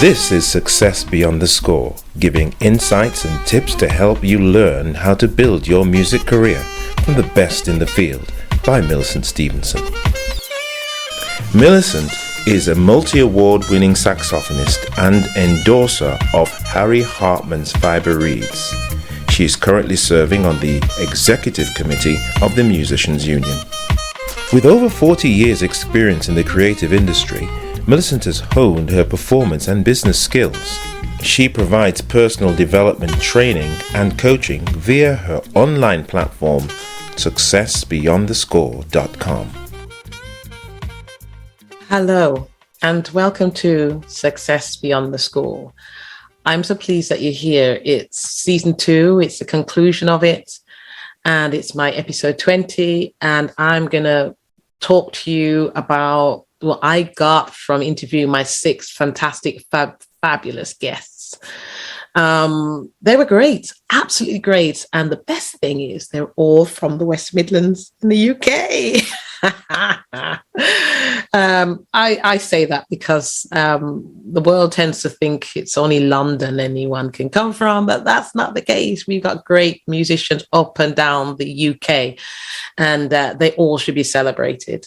This is Success Beyond the Score, giving insights and tips to help you learn how to build your music career from the best in the field by Millicent Stephenson. Millicent is a multi-award winning saxophonist and endorser of Harry Hartman's Fiber Reeds. She is currently serving on the executive committee of the Musicians Union. With over 40 years experience in the creative industry, Millicent has honed her performance and business skills. She provides personal development training and coaching via her online platform, successbeyondthescore.com. Hello, and welcome to Success Beyond the Score. I'm so pleased that you're here. It's season 2, it's the conclusion of it, and it's my episode 20, and I'm going to talk to you about what I got from interviewing my 6 fantastic, fabulous guests. They were great, absolutely great. And the best thing is they're all from the West Midlands in the UK. I say that because the world tends to think it's only London anyone can come from, but that's not the case. We've got great musicians up and down the UK, and they all should be celebrated.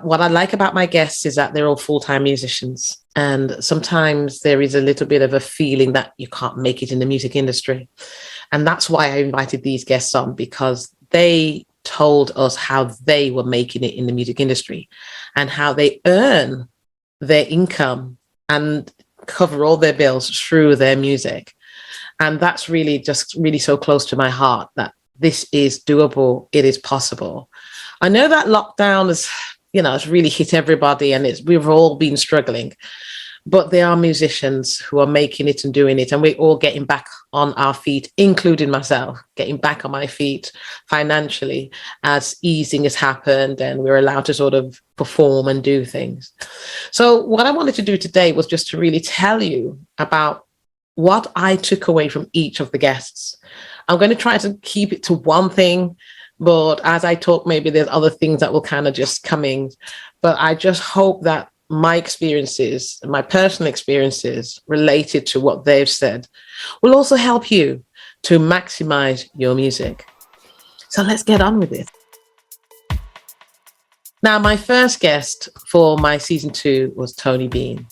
What I like about my guests is that they're all full-time musicians, and sometimes there is a little bit of a feeling that you can't make it in the music industry. And that's why I invited these guests on, because they told us how they were making it in the music industry and how they earn their income and cover all their bills through their music. And that's really so close to my heart, that this is doable. It is possible. I know that lockdown has, it's really hit everybody, and we've all been struggling, but there are musicians who are making it and doing it, and we're all getting back on our feet, including myself, getting back on my feet financially as easing has happened and we're allowed to sort of perform and do things. So what I wanted to do today was just to really tell you about what I took away from each of the guests. I'm going to try to keep it to one thing, but as I talk, maybe there's other things that will kind of just come in. But I just hope that my experiences, my personal experiences related to what they've said, will also help you to maximize your music. So let's get on with it. Now, my first guest for my season 2 was Tony Bean.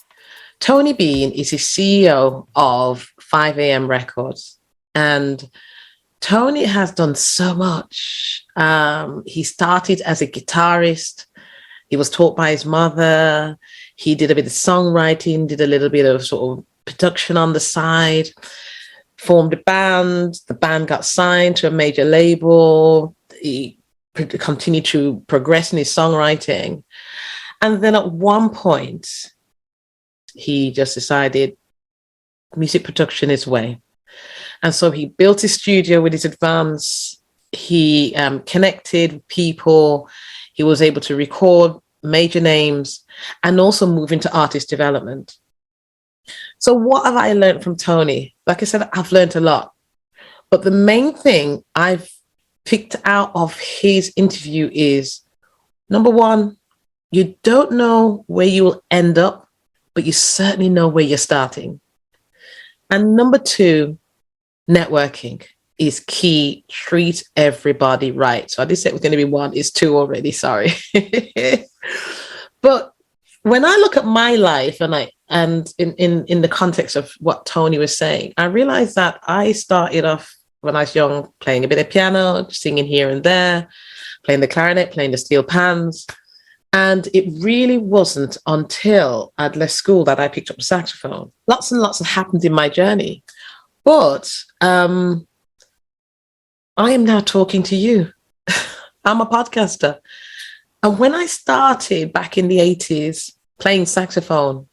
Tony Bean is the CEO of 5am Records, and Tony has done so much. He started as a guitarist. He was taught by his mother. He did a bit of songwriting, did a little bit of sort of production on the side, formed a band. The band got signed to a major label. He continued to progress in his songwriting. And then at one point, he just decided music production is way. And so he built his studio with his advance. He connected with people. He was able to record major names and also move into artist development. So what have I learned from Tony? Like I said, I've learned a lot. But the main thing I've picked out of his interview is, number one, you don't know where you will end up, but you certainly know where you're starting. And number 2, networking is key. Treat everybody right. So I did say it was going to be 1, it's 2 already, sorry. But when I look at my life and in the context of what Tony was saying, I realized that I started off when I was young, playing a bit of piano, singing here and there, playing the clarinet, playing the steel pans. And it really wasn't until I'd left school that I picked up the saxophone. Lots and lots have happened in my journey. But I am now talking to you. I'm a podcaster. And when I started back in the 80s playing saxophone,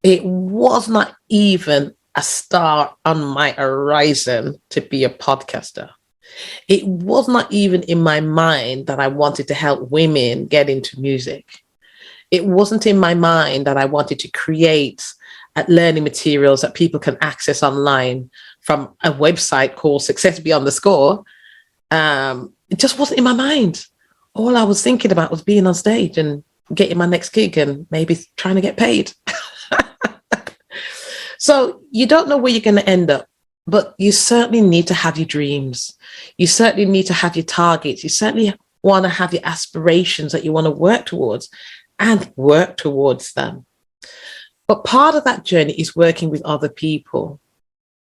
it was not even a star on my horizon to be a podcaster. It was not even in my mind that I wanted to help women get into music. It wasn't in my mind that I wanted to create learning materials that people can access online from a website called Success Beyond the Score. It just wasn't in my mind. All I was thinking about was being on stage and getting my next gig and maybe trying to get paid. So you don't know where you're going to end up, but you certainly need to have your dreams. You certainly need to have your targets. You certainly want to have your aspirations that you want to work towards and work towards them. But part of that journey is working with other people.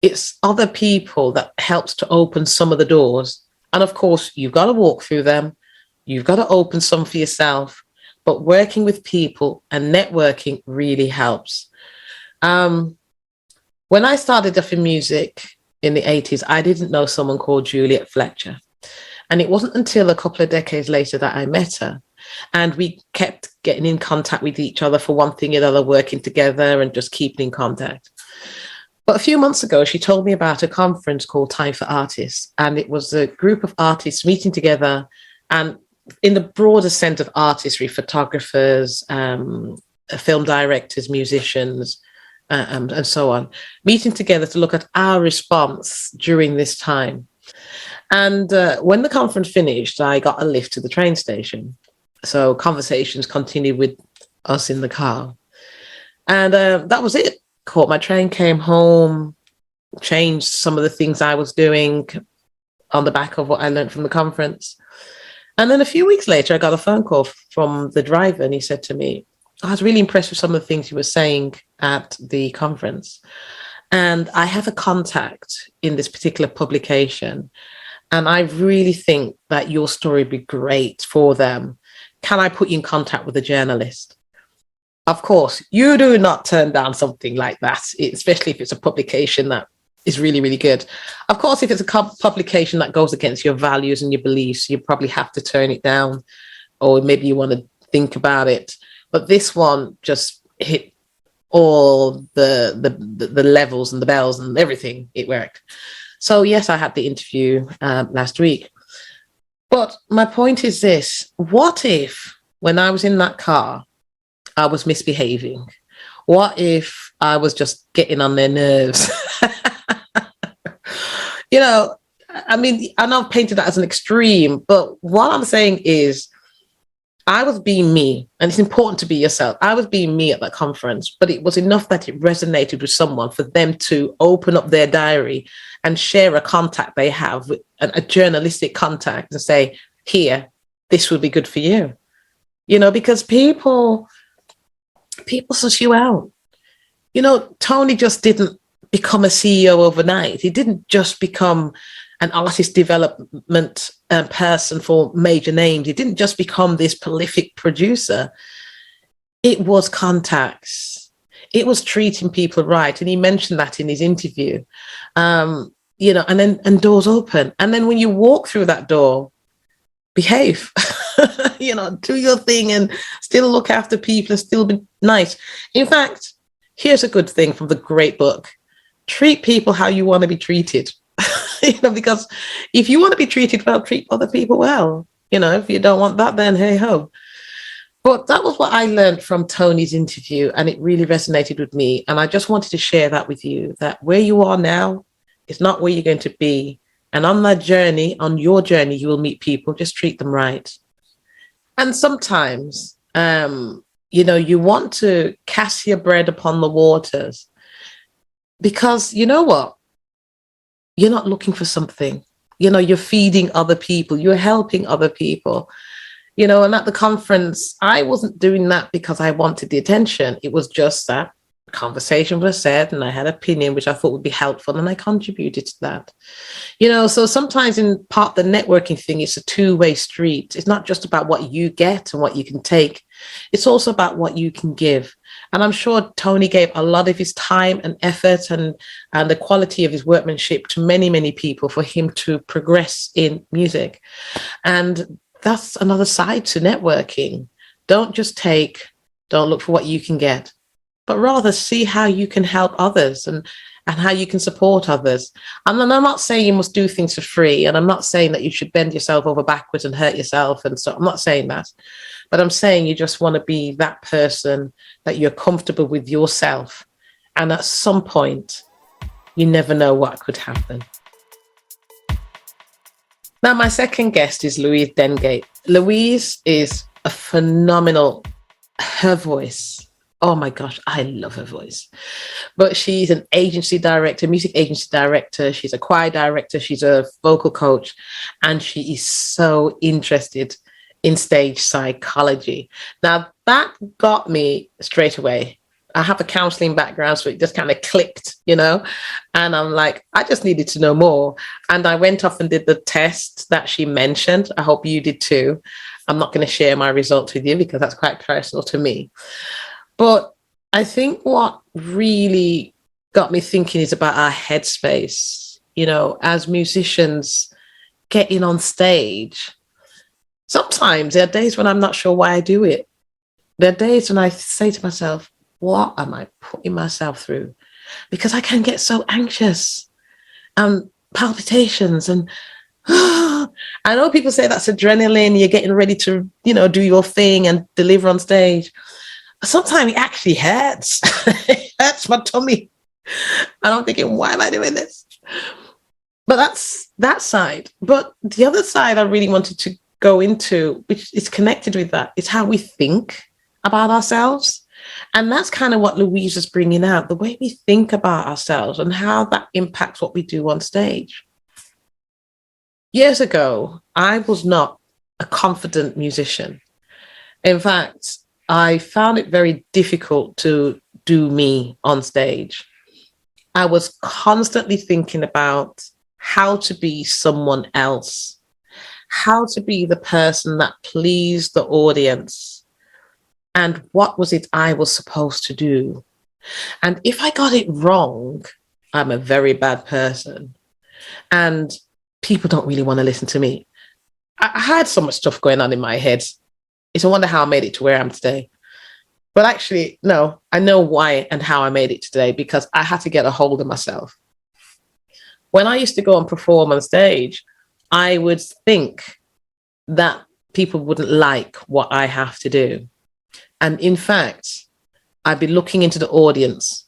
It's other people that helps to open some of the doors. And of course, you've got to walk through them. You've got to open some for yourself. But working with people and networking really helps. When I started off in music in the 80s, I didn't know someone called Juliet Fletcher. And it wasn't until a couple of decades later that I met her. And we kept getting in contact with each other for one thing or another, working together and just keeping in contact. But a few months ago, she told me about a conference called Time for Artists. And it was a group of artists meeting together, and in the broader sense of artistry, photographers, film directors, musicians, and so on, meeting together to look at our response during this time. And when the conference finished, I got a lift to the train station. So conversations continued with us in the car. And that was it. Caught my train, came home, changed some of the things I was doing on the back of what I learned from the conference. And then a few weeks later, I got a phone call from the driver, and he said to me, I was really impressed with some of the things you were saying at the conference. And I have a contact in this particular publication, and I really think that your story would be great for them. Can I put you in contact with a journalist? Of course, you do not turn down something like that, especially if it's a publication that is really, really good. Of course, if it's a publication that goes against your values and your beliefs, you probably have to turn it down, or maybe you want to think about it. But this one just hit all the levels and the bells and everything. It worked. So yes, I had the interview last week. But my point is this: what if when I was in that car, I was misbehaving? What if I was just getting on their nerves? You know, I mean, I know I've painted that as an extreme, but what I'm saying is I was being me, and it's important to be yourself. I was being me at that conference, but it was enough that it resonated with someone for them to open up their diary and share a contact they have, with a journalistic contact, and say, here, this would be good for you. You know, because people suss you out. You know, Tony just didn't become a CEO overnight. He didn't just become an artist development person for major names. He didn't just become this prolific producer. It was contacts. It was treating people right. And he mentioned that in his interview. You know, and doors open. And then when you walk through that door, behave. You know, do your thing and still look after people and still be nice. In fact, here's a good thing from the great book: treat people how you want to be treated. You know, because if you want to be treated well, treat other people well. You know, if you don't want that, then hey ho. But that was what I learned from Tony's interview, and it really resonated with me. And I just wanted to share that with you, that where you are now is not where you're going to be. And on that journey, on your journey, you will meet people. Just treat them right. And sometimes, you know, you want to cast your bread upon the waters, because you know what? You're not looking for something. You know, you're feeding other people. You're helping other people. You know, and at the conference, I wasn't doing that because I wanted the attention. It was just that conversation was said, and I had an opinion which I thought would be helpful, and I contributed to that. You know, so sometimes in part the networking thing, it's a two-way street. It's not just about what you get and what you can take. It's also about what you can give. And I'm sure Tony gave a lot of his time and effort and the quality of his workmanship to many, many people for him to progress in music. And that's another side to networking. Don't just take, don't look for what you can get, but rather see how you can help others and how you can support others. And I'm not saying you must do things for free, and I'm not saying that you should bend yourself over backwards and hurt yourself and so. I'm not saying that, but I'm saying you just want to be that person that you're comfortable with yourself. And at some point, you never know what could happen. Now, my second guest is Louise Dengate. Louise is a phenomenal, her voice. Oh my gosh, I love her voice. But she's an agency director, music agency director. She's a choir director. She's a vocal coach. And she is so interested in stage psychology. Now, that got me straight away. I have a counseling background, so it just kind of clicked, you know? And I'm like, I just needed to know more. And I went off and did the test that she mentioned. I hope you did too. I'm not going to share my results with you because that's quite personal to me. But I think what really got me thinking is about our headspace. You know, as musicians getting on stage, sometimes there are days when I'm not sure why I do it. There are days when I say to myself, what am I putting myself through? Because I can get so anxious and palpitations and I know people say that's adrenaline, you're getting ready to, you know, do your thing and deliver on stage. Sometimes it actually hurts. It hurts my tummy. And I'm thinking, why am I doing this? But that's that side. But the other side I really wanted to go into, which is connected with that, is how we think about ourselves. And that's kind of what Louise is bringing out, the way we think about ourselves and how that impacts what we do on stage. Years ago, I was not a confident musician. In fact, I found it very difficult to do me on stage. I was constantly thinking about how to be someone else, how to be the person that pleased the audience, and what was it I was supposed to do. And if I got it wrong, I'm a very bad person. And people don't really want to listen to me. I had so much stuff going on in my head. It's a wonder how I made it to where I am today. But actually, no, I know why and how I made it today, because I had to get a hold of myself. When I used to go and perform on stage, I would think that people wouldn't like what I have to do. And in fact, I'd be looking into the audience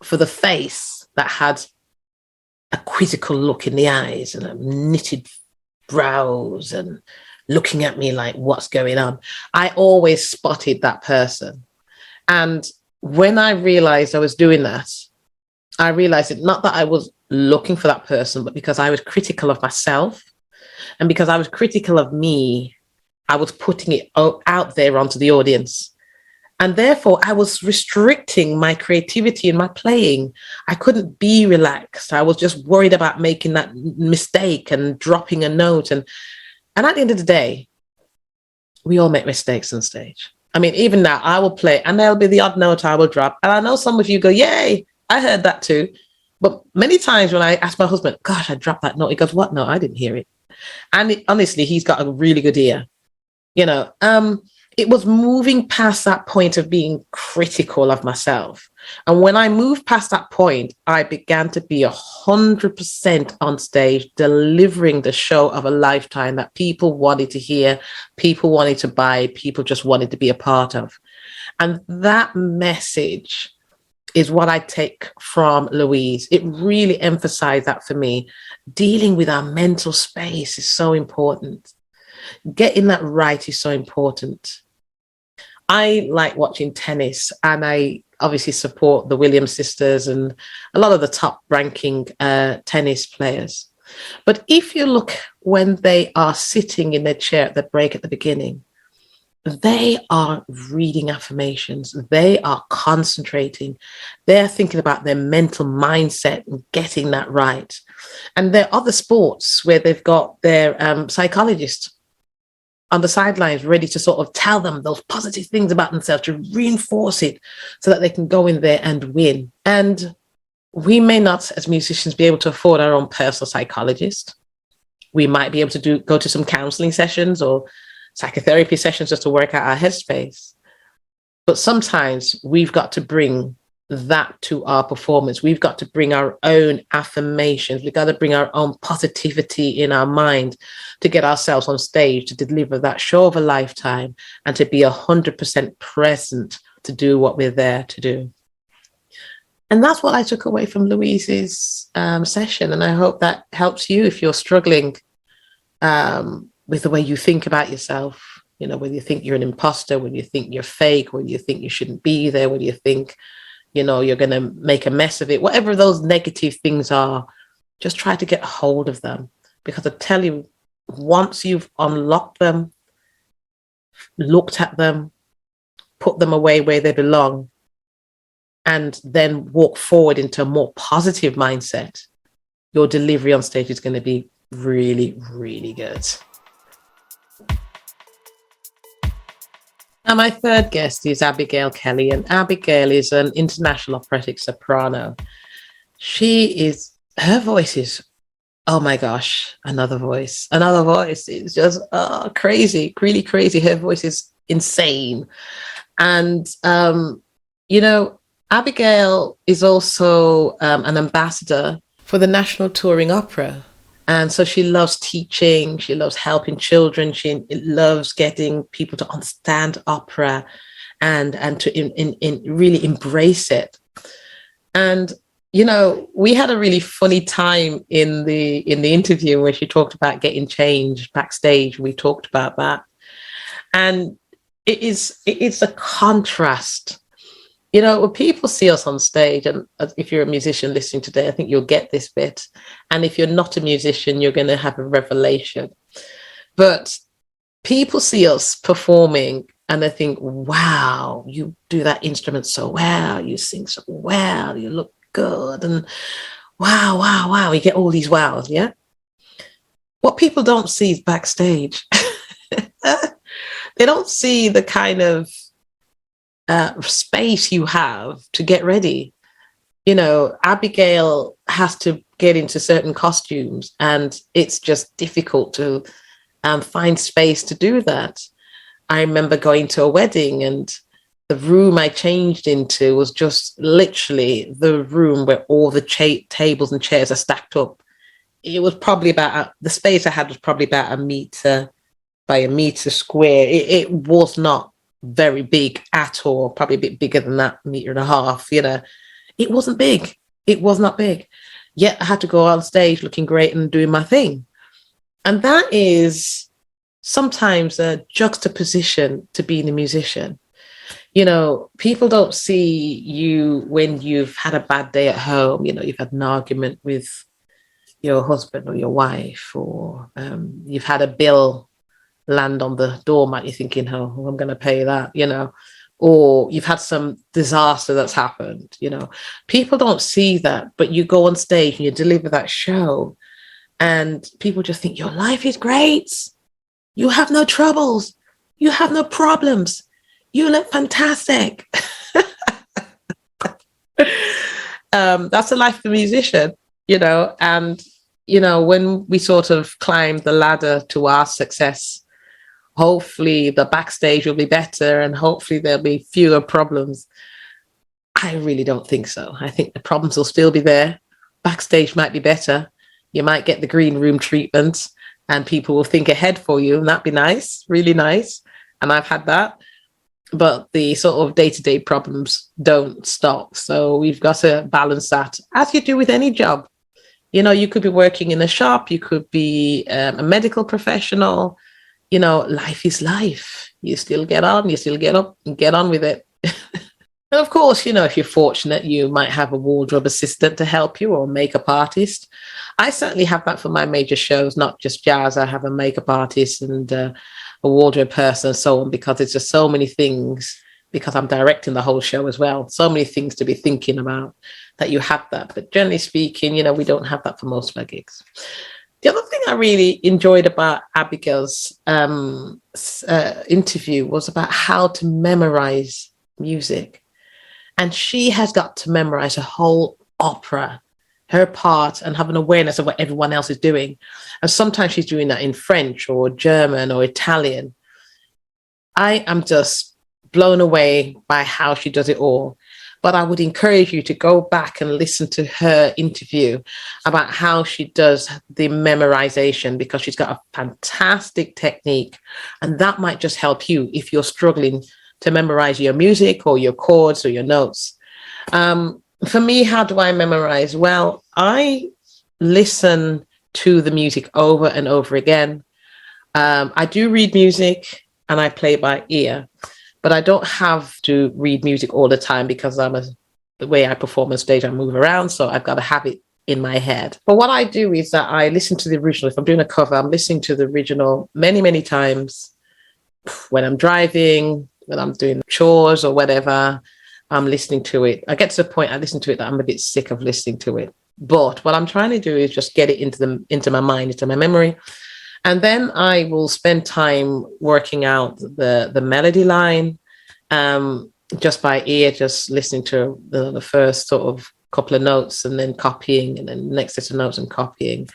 for the face that had a quizzical look in the eyes and a knitted brows and looking at me like, what's going on? I always spotted that person. And when I realized I was doing that, I realized it not that I was looking for that person, but because I was critical of myself. And because I was critical of me, I was putting it out there onto the audience. And therefore, I was restricting my creativity in my playing. I couldn't be relaxed. I was just worried about making that mistake and dropping a note. And at the end of the day, we all make mistakes on stage. I mean, even now, I will play and there'll be the odd note I will drop. And I know some of you go, yay, I heard that too. But many times when I ask my husband, gosh, I dropped that note, he goes, what? No, I didn't hear it. And honestly, he's got a really good ear. You know, it was moving past that point of being critical of myself. And when I moved past that point, I began to be 100% on stage, delivering the show of a lifetime that people wanted to hear, people wanted to buy, people just wanted to be a part of. And that message is what I take from Louise. It really emphasized that for me. Dealing with our mental space is so important. Getting that right is so important. I like watching tennis, and I obviously support the Williams sisters and a lot of the top ranking tennis players. But if you look when they are sitting in their chair at the break at the beginning, they are reading affirmations. They are concentrating. They're thinking about their mental mindset and getting that right. And there are other sports where they've got their psychologist on the sidelines ready to sort of tell them those positive things about themselves, to reinforce it so that they can go in there and win. And we may not, as musicians, be able to afford our own personal psychologist. We might be able to go to some counseling sessions or psychotherapy sessions just to work out our headspace. But sometimes we've got to bring that to our performance. We've got to bring our own affirmations. We've got to bring our own positivity in our mind to get ourselves on stage, to deliver that show of a lifetime and to be 100% present to do what we're there to do. And that's what I took away from Louise's session. And I hope that helps you if you're struggling with the way you think about yourself, whether you think you're an imposter, whether you think you're fake, whether you think you shouldn't be there, whether you think, you're going to make a mess of it, whatever those negative things are, just try to get a hold of them. Because I tell you, once you've unlocked them, looked at them, put them away where they belong, and then walk forward into a more positive mindset, your delivery on stage is going to be really, really good. Now, my third guest is Abigail Kelly, and Abigail is an international operatic soprano. Her voice is, oh my gosh, another voice. It's just crazy, really crazy. Her voice is insane. And, Abigail is also an ambassador for the National Touring Opera. And so she loves teaching, she loves helping children, she loves getting people to understand opera and to really embrace it. And, we had a really funny time in the interview where she talked about getting changed backstage. We talked about that. And it's a contrast. When people see us on stage, and if you're a musician listening today, I think you'll get this bit. And if you're not a musician, you're going to have a revelation. But people see us performing and they think, wow, you do that instrument so well, you sing so well, you look good, and wow, you get all these wows, yeah? What people don't see is backstage. They don't see the kind of space you have to get ready. Abigail has to get into certain costumes, and it's just difficult to find space to do that. I remember going to a wedding, and the room I changed into was just literally the room where all the tables and chairs are stacked up. It was probably the space I had was probably about a meter by a meter square. It was not very big at all, probably a bit bigger than that, 1.5 meters. It wasn't big. It was not big. Yet I had to go on stage looking great and doing my thing. And that is sometimes a juxtaposition to being a musician. People don't see you when you've had a bad day at home, you've had an argument with your husband or your wife, or you've had a bill land on the doormat, you're thinking, oh, I'm going to pay that, or you've had some disaster that's happened, People don't see that, but you go on stage and you deliver that show and people just think your life is great. You have no troubles. You have no problems. You look fantastic. That's the life of a musician, and, when we sort of climb the ladder to our success, hopefully the backstage will be better and hopefully there'll be fewer problems. I really don't think so. I think the problems will still be there. Backstage might be better. You might get the green room treatment and people will think ahead for you, and that'd be nice, really nice. And I've had that. But the sort of day-to-day problems don't stop. So we've got to balance that, as you do with any job. You could be working in a shop, you could be a medical professional. Life is life. You still get on, you still get up and get on with it. And of course, if you're fortunate, you might have a wardrobe assistant to help you, or a makeup artist. I certainly have that for my major shows, not just jazz. I have a makeup artist and a wardrobe person and so on, because it's just so many things, because I'm directing the whole show as well. So many things to be thinking about that you have that. But generally speaking, we don't have that for most of our gigs. The other thing I really enjoyed about Abigail's interview was about how to memorize music. And she has got to memorize a whole opera, her part, and have an awareness of what everyone else is doing. And sometimes she's doing that in French or German or Italian. I am just blown away by how she does it all. But I would encourage you to go back and listen to her interview about how she does the memorization, because she's got a fantastic technique. And that might just help you if you're struggling to memorize your music or your chords or your notes. For me, how do I memorize? Well, I listen to the music over and over again. I do read music. and I play by ear. But I don't have to read music all the time because the way I perform on stage, I move around. So I've got to have it in my head. But what I do is that I listen to the original. If I'm doing a cover, I'm listening to the original many, many times when I'm driving, when I'm doing chores or whatever. I'm listening to it. I get to the point I listen to it that I'm a bit sick of listening to it. But what I'm trying to do is just get it into my mind, into my memory. And then I will spend time working out the melody line, just by ear, just listening to the first sort of couple of notes and then copying, and then the next set of notes and copying.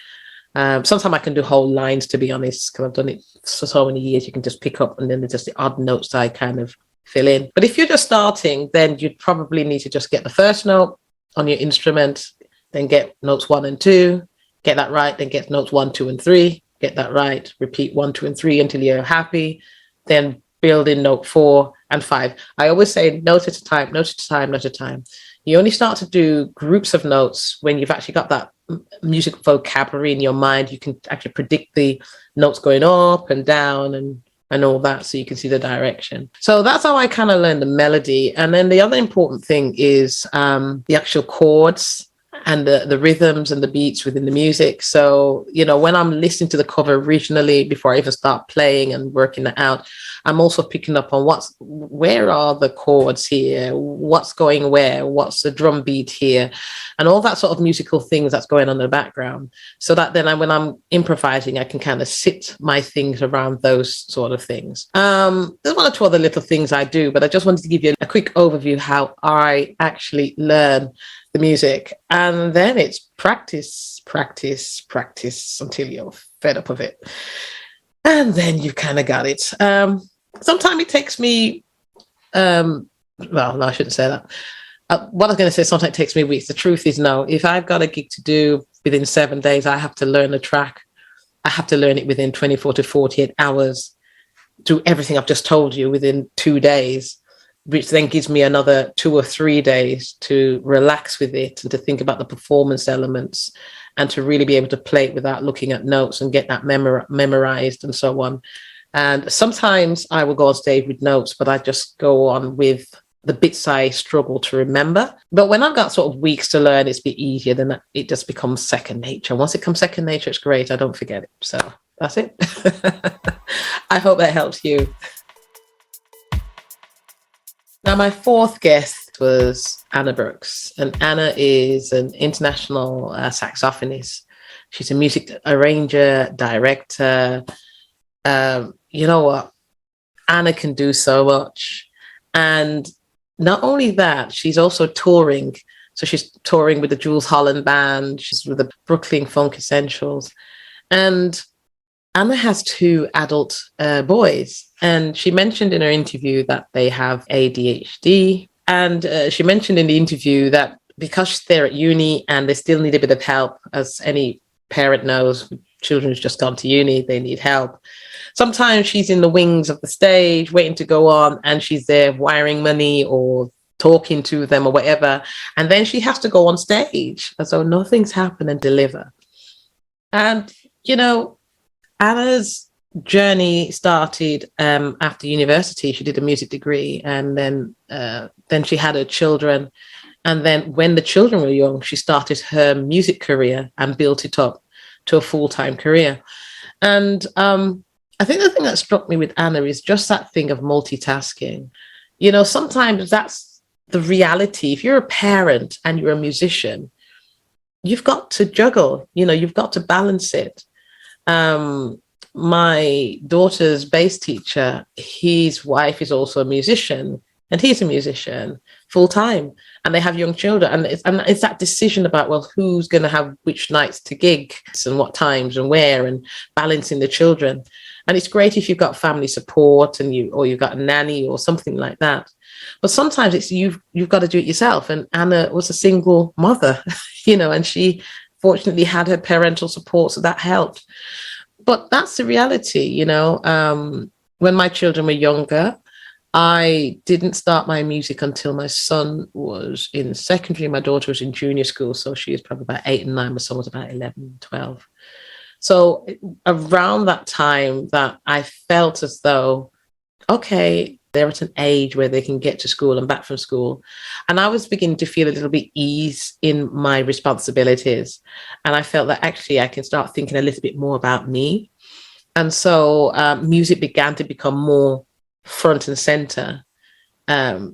Sometimes I can do whole lines, to be honest, because I've done it for so many years. You can just pick up, and then there's just the odd notes that I kind of fill in. But if you're just starting, then you'd probably need to just get the first note on your instrument, then get notes 1 and 2, get that right, then get notes 1, 2, and 3, get that right, repeat 1, 2, and 3 until you're happy, then build in note 4 and 5. I always say note at a time, note at a time, note at a time. You only start to do groups of notes when you've actually got that music vocabulary in your mind. You can actually predict the notes going up and down and all that, so you can see the direction. So that's how I kind of learned the melody. And then the other important thing is the actual chords and the rhythms and the beats within the music. So, when I'm listening to the cover originally, before I even start playing and working it out, I'm also picking up on where are the chords here? What's going where? What's the drum beat here? And all that sort of musical things that's going on in the background. So that then when I'm improvising, I can kind of sit my things around those sort of things. There's 1 or 2 other little things I do, but I just wanted to give you a quick overview how I actually learn the music. And then it's practice until you're fed up of it. And then you kind of got it. Sometimes it takes me, well, no, I shouldn't say that. What I was going to say, sometimes it takes me weeks. The truth is, no. If I've got a gig to do within 7 days, I have to learn the track. I have to learn it within 24 to 48 hours. Do everything I've just told you within 2 days, which then gives me another 2 or 3 days to relax with it and to think about the performance elements and to really be able to play it without looking at notes and get that memorized and so on. And sometimes I will go on stage with notes, but I just go on with the bits I struggle to remember. But when I've got sort of weeks to learn, it's a bit easier. Then it just becomes second nature. Once it becomes second nature, it's great. I don't forget it. So that's it. I hope that helps you. Now, my 4th guest was Anna Brooks, and Anna is an international saxophonist. She's a music arranger, director. You know what? Anna can do so much. And not only that, she's also touring. So she's touring with the Jules Holland Band. She's with the Brooklyn Funk Essentials. And Anna has 2 adult boys. And she mentioned in her interview that they have ADHD. And she mentioned in the interview that because they're at uni and they still need a bit of help, as any parent knows, children who's just gone to uni, they need help. Sometimes she's in the wings of the stage waiting to go on, and she's there wiring money or talking to them or whatever. And then she has to go on stage as though nothing's happened and deliver. And, Anna's journey started after university. She did a music degree, and then she had her children. And then when the children were young, she started her music career and built it up to a full-time career. And I think the thing that struck me with Anna is just that thing of multitasking. Sometimes that's the reality. If you're a parent and you're a musician, you've got to juggle, you've got to balance it. My daughter's bass teacher, his wife is also a musician, and he's a musician full time, and they have young children. And it's that decision about, well, who's going to have which nights to gig and what times and where, and balancing the children. And it's great if you've got family support and you've got a nanny or something like that. But sometimes it's you've got to do it yourself. And Anna was a single mother, and she fortunately had her parental support, so that helped. But that's the reality, when my children were younger, I didn't start my music until my son was in secondary. My daughter was in junior school, so she was probably about 8 and 9. My son was about 11, 12. So around that time that I felt as though okay, they're at an age where they can get to school and back from school. And I was beginning to feel a little bit ease in my responsibilities. And I felt that actually I can start thinking a little bit more about me. And so music began to become more front and center.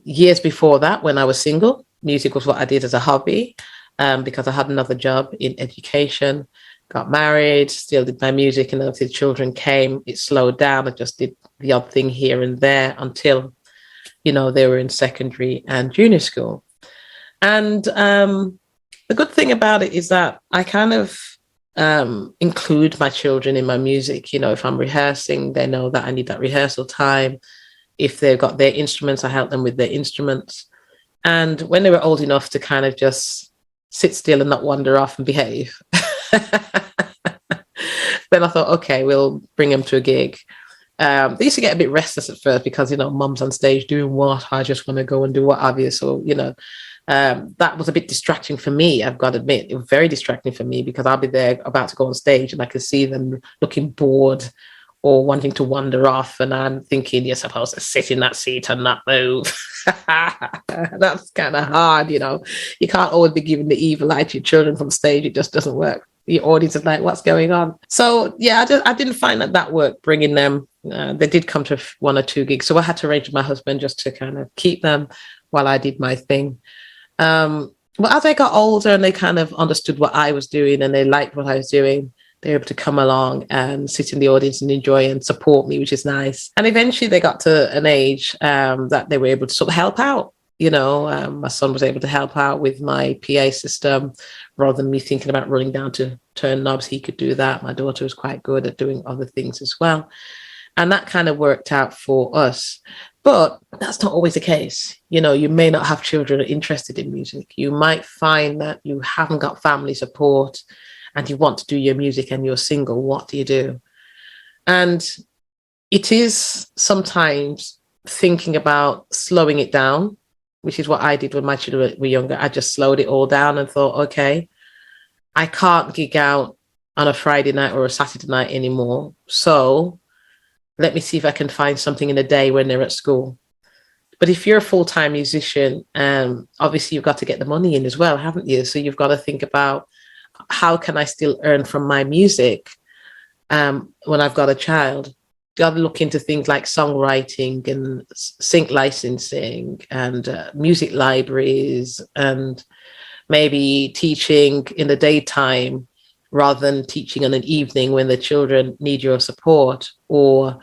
Years before that, when I was single, music was what I did as a hobby, because I had another job in education, got married, still did my music, and until children came, it slowed down. I just did the odd thing here and there until, they were in secondary and junior school. And the good thing about it is that I kind of include my children in my music. If I'm rehearsing, they know that I need that rehearsal time. If they've got their instruments, I help them with their instruments. And when they were old enough to kind of just sit still and not wander off and behave, then I thought, okay, we'll bring them to a gig. They used to get a bit restless at first because, mum's on stage doing what? I just want to go and do what have you. So, that was a bit distracting for me, I've got to admit. It was very distracting for me because I'll be there about to go on stage and I can see them looking bored or wanting to wander off. And I'm thinking, you're supposed to sit in that seat and not move. That's kind of hard, You can't always be giving the evil eye to your children from stage. It just doesn't work. The audience is like, what's going on? So, yeah, I didn't find that worked, bringing them. They did come to 1 or 2 gigs. So I had to arrange with my husband just to kind of keep them while I did my thing. But as they got older and they kind of understood what I was doing and they liked what I was doing, they were able to come along and sit in the audience and enjoy and support me, which is nice. And eventually they got to an age that they were able to sort of help out. My son was able to help out with my PA system rather than me thinking about running down to turn knobs. He could do that. My daughter was quite good at doing other things as well. And that kind of worked out for us. But that's not always the case. You may not have children interested in music. You might find that you haven't got family support and you want to do your music and you're single. What do you do? And it is sometimes thinking about slowing it down, which is what I did when my children were younger. I just slowed it all down and thought, okay, I can't gig out on a Friday night or a Saturday night anymore. So let me see if I can find something in the day when they're at school. But if you're a full-time musician, obviously you've got to get the money in as well, haven't you? So you've got to think about, how can I still earn from my music when I've got a child? Got to look into things like songwriting and sync licensing and music libraries, and maybe teaching in the daytime rather than teaching in an evening when the children need your support. Or,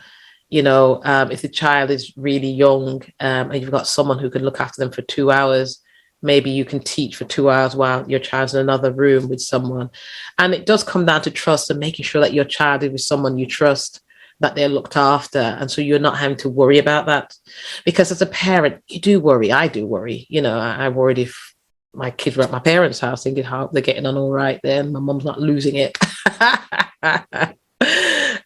if the child is really young and you've got someone who can look after them for 2 hours, maybe you can teach for 2 hours while your child's in another room with someone. And it does come down to trust and making sure that your child is with someone you trust, that they're looked after. And so you're not having to worry about that. Because as a parent, you do worry. I do worry. I worried if my kids were at my parents' house, thinking how they're getting on all right there, my mum's not losing it.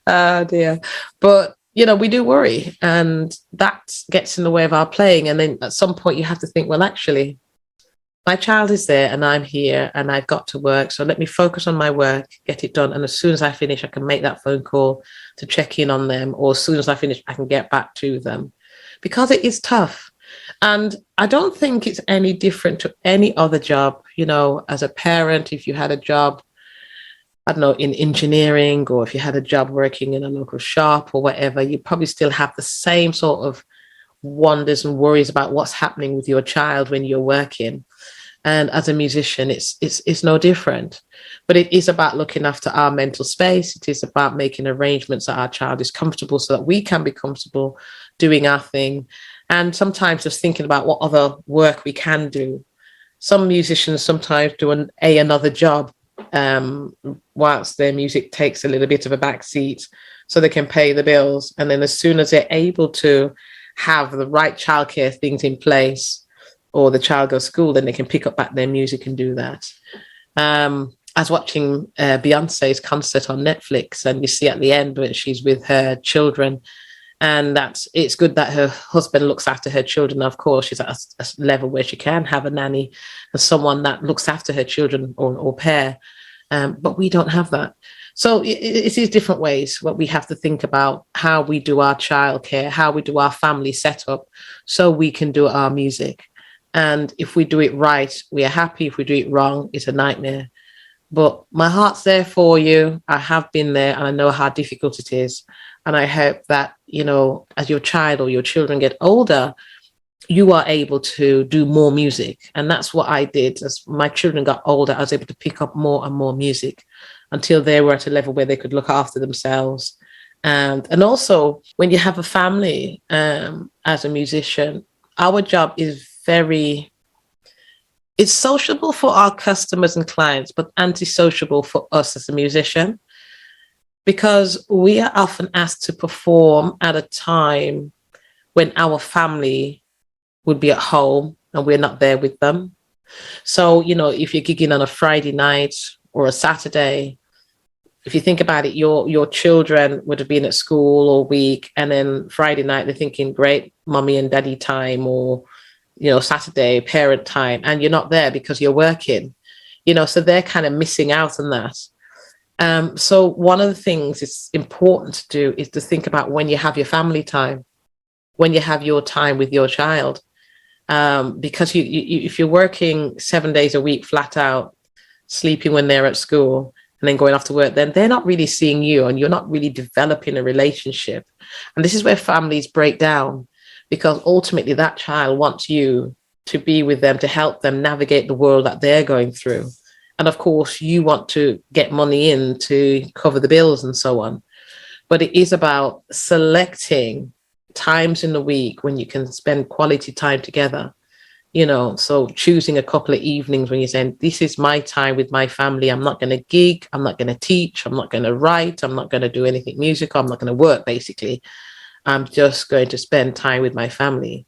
Oh dear. But we do worry, and that gets in the way of our playing. And then at some point you have to think, well, actually, my child is there and I'm here and I've got to work. So let me focus on my work, get it done. And as soon as I finish, I can make that phone call to check in on them. Or as soon as I finish, I can get back to them, because it is tough. And I don't think it's any different to any other job. As a parent, if you had a job, I don't know, in engineering, or if you had a job working in a local shop or whatever, you probably still have the same sort of wonders and worries about what's happening with your child when you're working. And as a musician, it's no different. But it is about looking after our mental space. It is about making arrangements that our child is comfortable so that we can be comfortable doing our thing. And sometimes just thinking about what other work we can do. Some musicians sometimes do another job whilst their music takes a little bit of a backseat so they can pay the bills. And then as soon as they're able to have the right childcare things in place, or the child goes to school, then they can pick up back their music and do that. I was watching Beyonce's concert on Netflix, and you see at the end when she's with her children, and it's good that her husband looks after her children. Of course, she's at a level where she can have a nanny and someone that looks after her children, or pair. But we don't have that. So it's these different ways what we have to think about how we do our childcare, how we do our family setup, so we can do our music. And if we do it right, we are happy. If we do it wrong, it's a nightmare. But my heart's there for you. I have been there and I know how difficult it is. And I hope that, you know, as your child or your children get older, you are able to do more music. And that's what I did. As my children got older, I was able to pick up more and more music until they were at a level where they could look after themselves. And also, when you have a family as a musician, our job is it's sociable for our customers and clients, but anti-sociable for us as a musician, because we are often asked to perform at a time when our family would be at home and we're not there with them. So, you know, if you're gigging on a Friday night or a Saturday, if you think about it, your children would have been at school all week, and then Friday night they're thinking, great, mommy and daddy time, or, you know, Saturday parent time, and you're not there because you're working, you know, so they're kind of missing out on that. So one of the things it's important to do is to think about when you have your family time, when you have your time with your child, because you if you're working 7 days a week flat out, sleeping when they're at school and then going off to work, then they're not really seeing you and you're not really developing a relationship. And this is where families break down, because ultimately that child wants you to be with them, to help them navigate the world that they're going through. And of course, you want to get money in to cover the bills and so on. But it is about selecting times in the week when you can spend quality time together. You know, so choosing a couple of evenings when you're saying, this is my time with my family. I'm not going to gig. I'm not going to teach. I'm not going to write. I'm not going to do anything musical. I'm not going to work, basically. I'm just going to spend time with my family.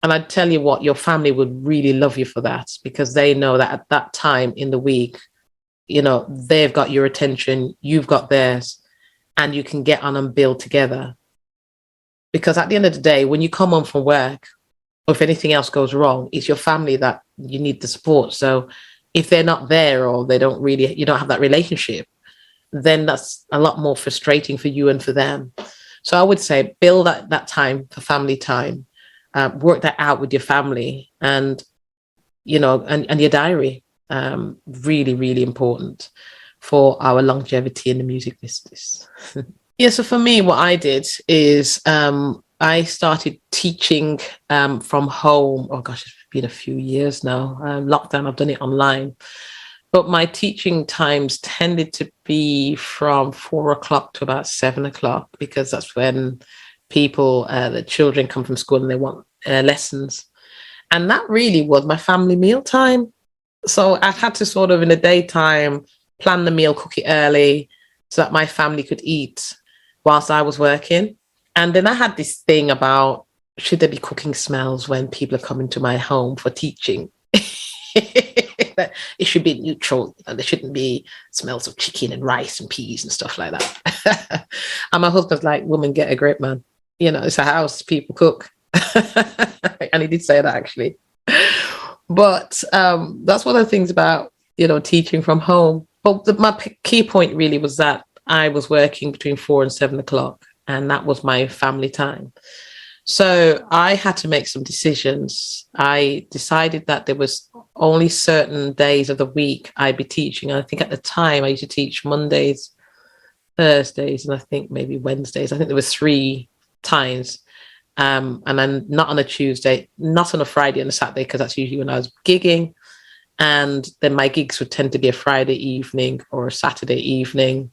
And I tell you what, your family would really love you for that, because they know that at that time in the week, you know, they've got your attention, you've got theirs, and you can get on and build together. Because at the end of the day, when you come home from work, or if anything else goes wrong, it's your family that you need the support. So if they're not there, or you don't have that relationship, then that's a lot more frustrating for you and for them. So I would say build that time for family time, work that out with your family, and, you know, and your diary, really, really important for our longevity in the music business. Yeah, so for me, what I did is I started teaching from home. Oh gosh, it's been a few years now. Lockdown, I've done it online. But my teaching times tended to be from 4 o'clock to about 7 o'clock, because that's when the children come from school and they want lessons. And that really was my family meal time. So I had to sort of in the daytime plan the meal, cook it early so that my family could eat whilst I was working. And then I had this thing about, should there be cooking smells when people are coming to my home for teaching? That it should be neutral, and there shouldn't be smells of chicken and rice and peas and stuff like that. And my husband's like, woman, get a grip, man. You know, it's a house, people cook. And he did say that, actually. But that's one of the things about, you know, teaching from home. But my key point really was that I was working between 4 and 7 o'clock, and that was my family time. So I had to make some decisions. I decided that there was only certain days of the week I'd be teaching. I think at the time I used to teach Mondays, Thursdays, and I think maybe Wednesdays. I think there were 3 times. And then not on a Tuesday, not on a Friday and a Saturday, because that's usually when I was gigging. And then my gigs would tend to be a Friday evening or a Saturday evening.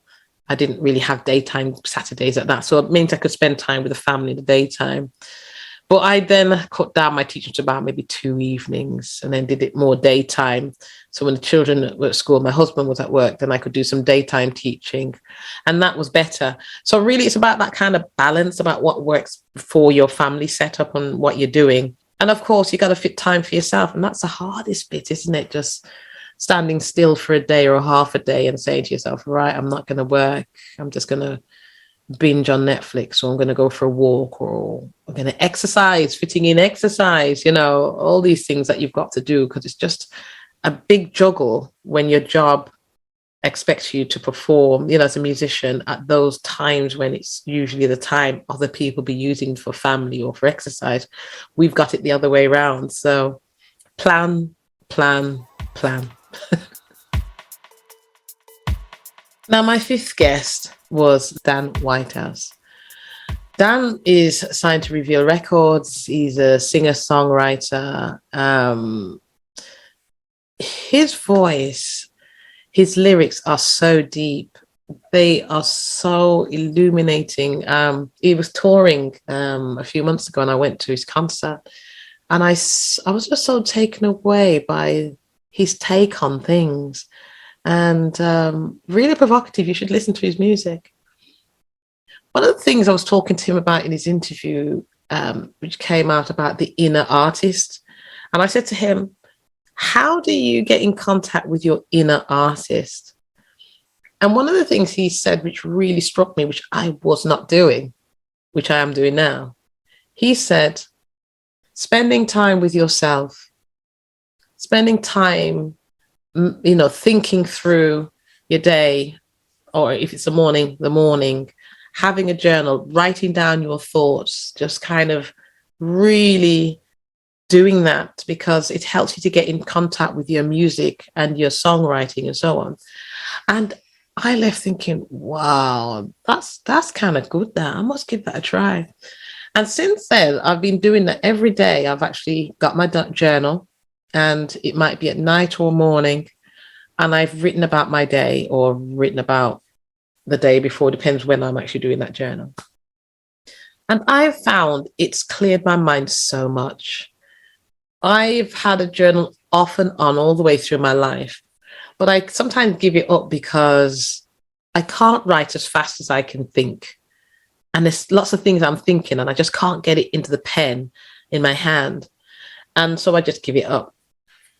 I didn't really have daytime Saturdays at that. So it means I could spend time with the family in the daytime. But I then cut down my teaching to about maybe 2 evenings, and then did it more daytime. So when the children were at school, my husband was at work, then I could do some daytime teaching. And that was better. So really it's about that kind of balance, about what works for your family setup and what you're doing. And of course, you got to fit time for yourself. And that's the hardest bit, isn't it? Just standing still for a day or half a day and saying to yourself, right, I'm not going to work. I'm just going to binge on Netflix, or I'm going to go for a walk, or I'm going to exercise, fitting in exercise, you know, all these things that you've got to do, because it's just a big juggle when your job expects you to perform, as a musician at those times when it's usually the time other people be using for family or for exercise. We've got it the other way around. So plan, plan, plan. Now, my fifth guest was Dan Whitehouse. Dan is signed to Reveal Records. He's a singer-songwriter. His voice, his lyrics are so deep. They are so illuminating. He was touring a few months ago, and I went to his concert. And I was just so taken away by his take on things. And really provocative. You should listen to his music. One of the things I was talking to him about in his interview, which came out about the inner artist, and I said to him, how do you get in contact with your inner artist? And one of the things he said, which really struck me, which I was not doing, which I am doing now, he said, spending time with yourself, spending time, thinking through your day, or if it's the morning, having a journal, writing down your thoughts, just kind of really doing that, because it helps you to get in contact with your music and your songwriting and so on. And I left thinking, wow, that's kind of good now. I must give that a try. And since then, I've been doing that every day. I've actually got my journal, and it might be at night or morning, and I've written about my day or written about the day before, depends when I'm actually doing that journal. And I've found it's cleared my mind so much. I've had a journal off and on all the way through my life, but I sometimes give it up because I can't write as fast as I can think. And there's lots of things I'm thinking, and I just can't get it into the pen in my hand. And so I just give it up.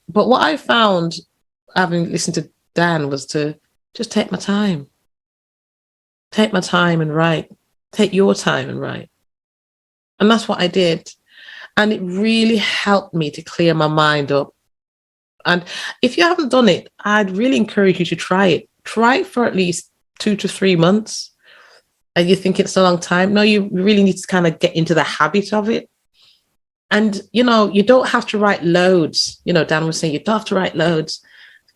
But what I found, having listened to Dan, was to just take my time. Take my time and write. Take your time and write. And that's what I did. And it really helped me to clear my mind up. And if you haven't done it, I'd really encourage you to try it. Try it for at least 2 to 3 months. And you think it's a long time. No, you really need to kind of get into the habit of it. And, you don't have to write loads. Dan was saying you don't have to write loads,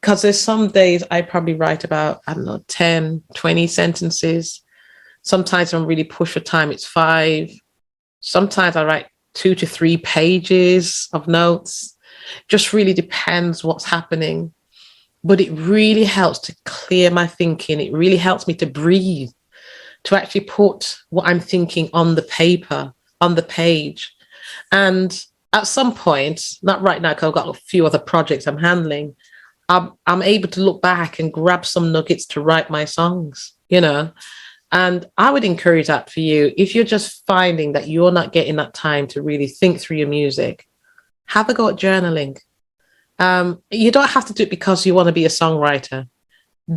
because there's some days I probably write about, 10, 20 sentences. Sometimes I'm really pushed for time, it's 5. Sometimes I write 2 to 3 pages of notes. Just really depends what's happening. But it really helps to clear my thinking. It really helps me to breathe, to actually put what I'm thinking on the paper, on the page. And at some point, not right now, because I've got a few other projects I'm handling, I'm able to look back and grab some nuggets to write my songs, And I would encourage that for you. If you're just finding that you're not getting that time to really think through your music, have a go at journaling. You don't have to do it because you want to be a songwriter.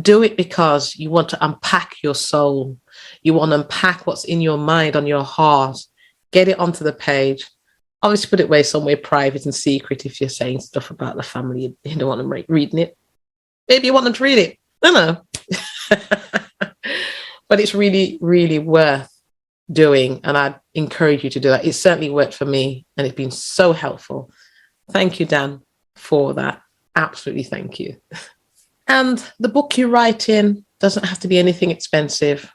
Do it because you want to unpack your soul. You want to unpack what's in your mind, on your heart. Get it onto the page. Obviously, put it away somewhere private and secret if you're saying stuff about the family. You don't want them reading it. Maybe you want them to read it. I don't know. But it's really, really worth doing. And I'd encourage you to do that. It certainly worked for me, and it's been so helpful. Thank you, Dan, for that. Absolutely thank you. And the book you write in doesn't have to be anything expensive.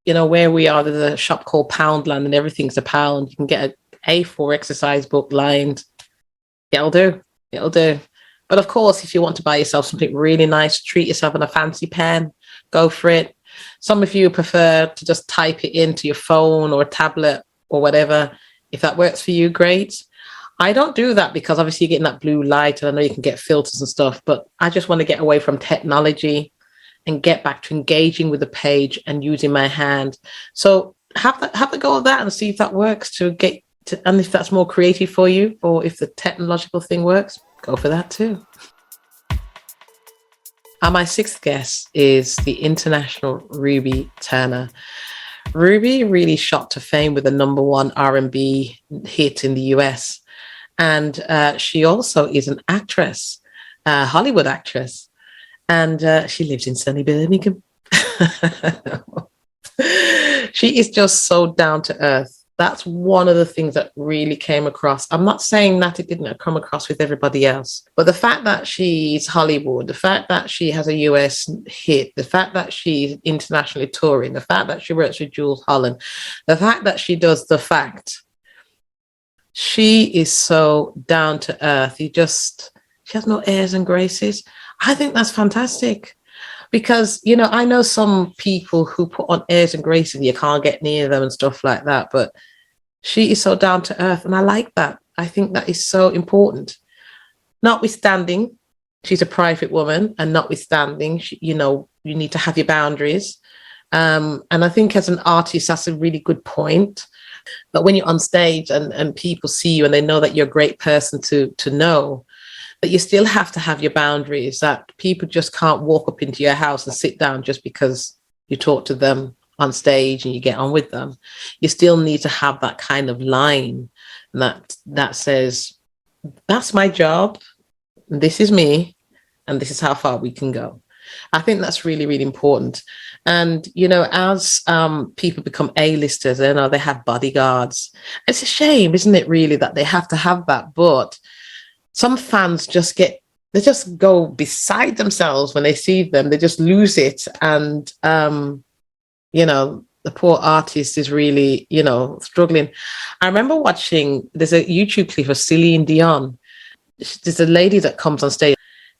Where we are, there's a shop called Poundland, and everything's £1. You can get an A4 exercise book lined. It'll do. But of course, if you want to buy yourself something really nice, treat yourself in a fancy pen, go for it. Some of you prefer to just type it into your phone or a tablet or whatever. If that works for you, great. I don't do that because obviously you're getting that blue light, and I know you can get filters and stuff, but I just want to get away from technology and get back to engaging with the page and using my hand. So have a go at that and see if that works to get to, and if that's more creative for you, or if the technological thing works, go for that too. And my sixth guest is the international Ruby Turner. Ruby really shot to fame with the #1 R&B hit in the US. And she also is an actress, a Hollywood actress. And she lives in sunny Birmingham. She is just so down to earth. That's one of the things that really came across. I'm not saying that it didn't come across with everybody else, but the fact that she's Hollywood, the fact that she has a US hit, the fact that she's internationally touring, the fact that she works with Jules Holland, the fact that she does The Fact, she is so down to earth. She has no airs and graces. I think that's fantastic. Because, I know some people who put on airs and graces and you can't get near them and stuff like that, but she is so down to earth. And I like that. I think that is so important. Notwithstanding, she's a private woman, and notwithstanding, you need to have your boundaries. And I think as an artist, that's a really good point. But when you're on stage and people see you and they know that you're a great person to know, that you still have to have your boundaries, that people just can't walk up into your house and sit down just because you talk to them on stage and you get on with them. You still need to have that kind of line that says, that's my job, this is me, and this is how far we can go. I think that's really, really important. And, as people become A-listers, they have bodyguards. It's a shame, isn't it, really, that they have to have that? But some fans they just go beside themselves when they see them. They just lose it. And, the poor artist is really, struggling. I remember watching, there's a YouTube clip of Celine Dion. There's a lady that comes on stage,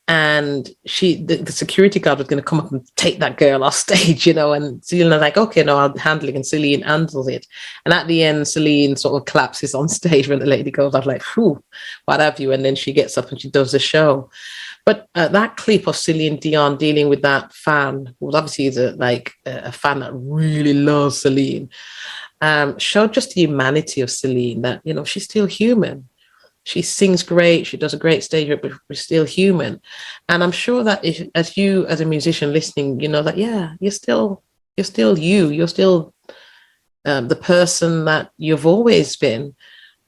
and the security guard was going to come up and take that girl off stage, and Celine was like, okay, no, I'll handle it. And Celine handles it. And at the end, Celine sort of collapses on stage when the lady goes off, like, whew, what have you? And then she gets up and she does the show. But that clip of Celine Dion dealing with that fan, who obviously is a fan that really loves Celine, showed just the humanity of Celine, that, she's still human. She sings great. She does a great stage work, but we're still human. And I'm sure that as a musician listening, that, yeah, you're still you. You're still the person that you've always been,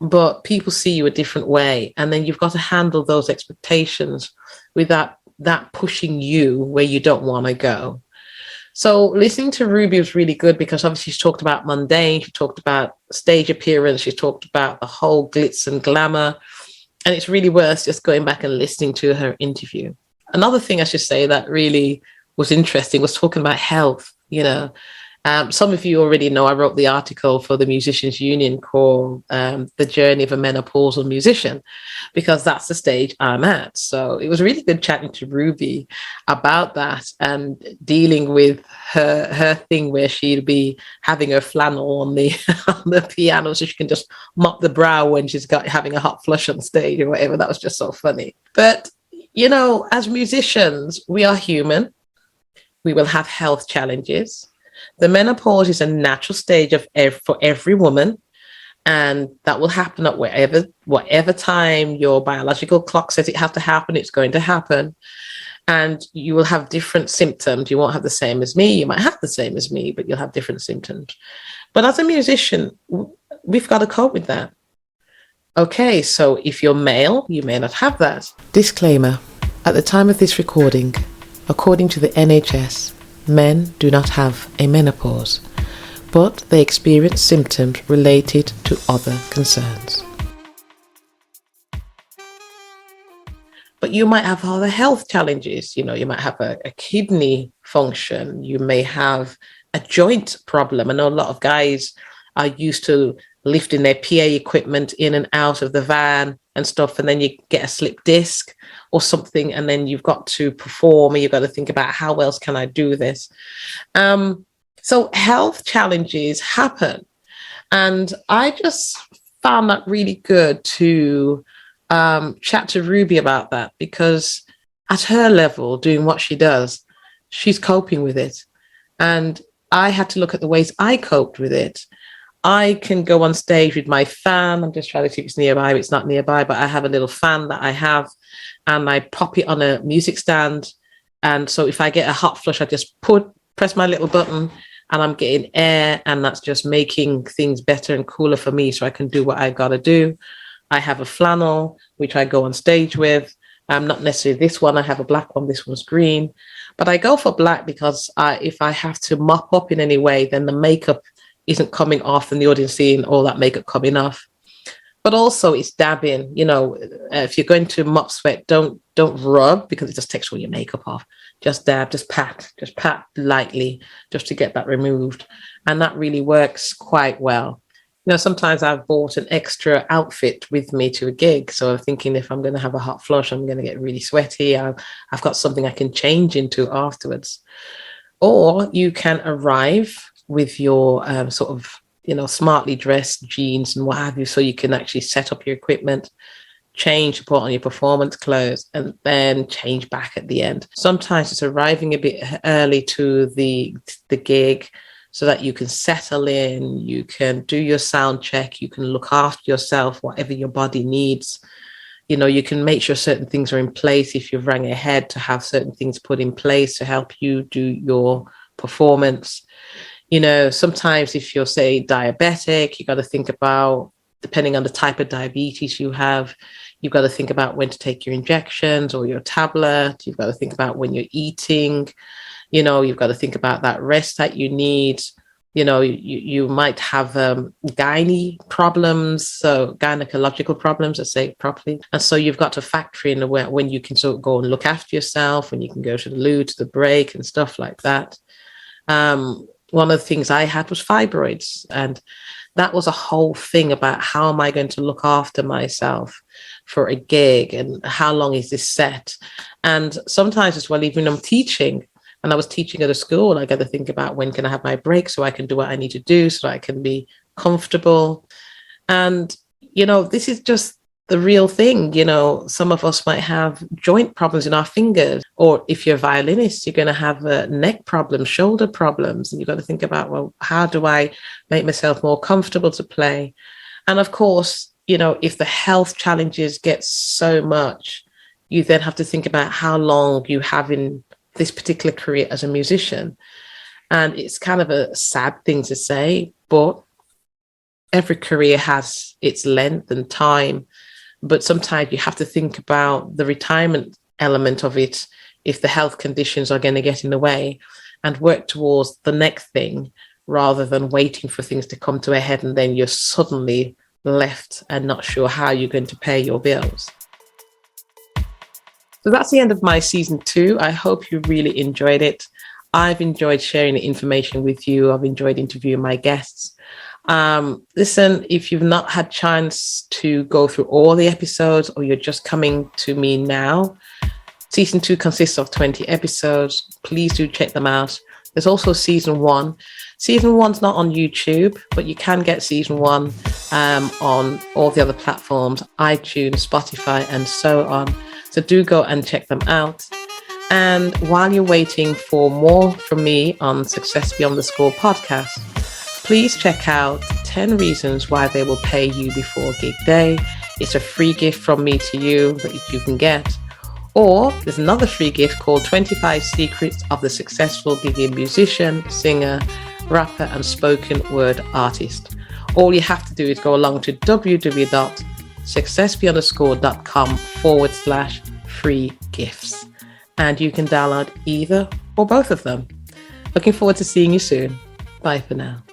but people see you a different way. And then you've got to handle those expectations with that pushing you where you don't want to go. So listening to Ruby was really good, because obviously she talked about mundane, she talked about stage appearance, she talked about the whole glitz and glamour, and it's really worth just going back and listening to her interview. Another thing I should say that really was interesting was talking about health. Some of you already know I wrote the article for the Musicians Union called The Journey of a Menopausal Musician, because that's the stage I'm at. So it was really good chatting to Ruby about that and dealing with her thing where she'd be having her flannel on the on the piano so she can just mop the brow when she's having a hot flush on stage or whatever. That was just so funny. But, as musicians, we are human. We will have health challenges. The menopause is a natural stage for every woman, and that will happen at whatever time your biological clock says it has to happen. It's going to happen, and you will have different symptoms. You won't have the same as me. You might have the same as me, but you'll have different symptoms. But as a musician, we've got to cope with that. Okay, so if you're male, you may not have that. Disclaimer: at the time of this recording, according to the NHS, men do not have a menopause, but they experience symptoms related to other concerns. But you might have other health challenges. You might have a kidney function. You may have a joint problem. I know a lot of guys are used to lifting their PA equipment in and out of the van and stuff, and then you get a slip disc or something, and then you've got to perform, and you've got to think about how else can I do this. So health challenges happen, and I just found that really good to chat to Ruby about that, because at her level, doing what she does, she's coping with it, and I had to look at the ways I coped with it. I can go on stage with my fan. I'm just trying to see if it's nearby. It's not nearby, but I have a little fan that I have, and I pop it on a music stand. And so if I get a hot flush, I just press my little button, and I'm getting air, and that's just making things better and cooler for me so I can do what I've got to do. I have a flannel, which I go on stage with. Not necessarily this one. I have a black one. This one's green. But I go for black because if I have to mop up in any way, then the makeup isn't coming off and the audience seeing all that makeup coming off. But also it's dabbing, if you're going to mop sweat, don't rub, because it just takes all your makeup off. Just dab, just pat lightly just to get that removed. And that really works quite well. Sometimes I've bought an extra outfit with me to a gig. So I'm thinking if I'm going to have a hot flush, I'm going to get really sweaty. I've got something I can change into afterwards. Or you can arrive with your sort of, smartly dressed jeans and what have you, so you can actually set up your equipment, change, put on your performance clothes, and then change back at the end. Sometimes it's arriving a bit early to the gig so that you can settle in, you can do your sound check, you can look after yourself, whatever your body needs. You can make sure certain things are in place if you've rang ahead to have certain things put in place to help you do your performance. Sometimes if you're, say, diabetic, you got to think about, depending on the type of diabetes you have, you've got to think about when to take your injections or your tablet. You've got to think about when you're eating. You've got to think about that rest that you need. You might have gynae problems, so gynecological problems, let's say it properly. And so you've got to factor in when you can sort of go and look after yourself, when you can go to the loo, to the break and stuff like that. One of the things I had was fibroids, and that was a whole thing about how am I going to look after myself for a gig and how long is this set? And sometimes as well, even I'm teaching, and I was teaching at a school, I got to think about when can I have my break so I can do what I need to do so I can be comfortable. And, this is just the real thing. Some of us might have joint problems in our fingers, or if you're a violinist, you're going to have neck problems, shoulder problems. And you've got to think about, well, how do I make myself more comfortable to play? And of course, if the health challenges get so much, you then have to think about how long you have in this particular career as a musician. And it's kind of a sad thing to say, but every career has its length and time. But sometimes you have to think about the retirement element of it if the health conditions are going to get in the way, and work towards the next thing rather than waiting for things to come to a head and then you're suddenly left and not sure how you're going to pay your bills. So that's the end of my season 2. I hope you really enjoyed it. I've enjoyed sharing the information with you. I've enjoyed interviewing my guests. Listen, if you've not had chance to go through all the episodes, or you're just coming to me now, season 2 consists of 20 episodes. Please do check them out. There's also season 1. Season 1's not on YouTube, but you can get season 1 on all the other platforms, iTunes, Spotify, and so on. So do go and check them out. And while you're waiting for more from me on Success Beyond the Score podcast, please check out 10 reasons why they will pay you before gig day. It's a free gift from me to you that you can get. Or there's another free gift called 25 Secrets of the Successful Gigging Musician, Singer, Rapper, and Spoken Word Artist. All you have to do is go along to www.successbeyondthescore.com/free gifts. And you can download either or both of them. Looking forward to seeing you soon. Bye for now.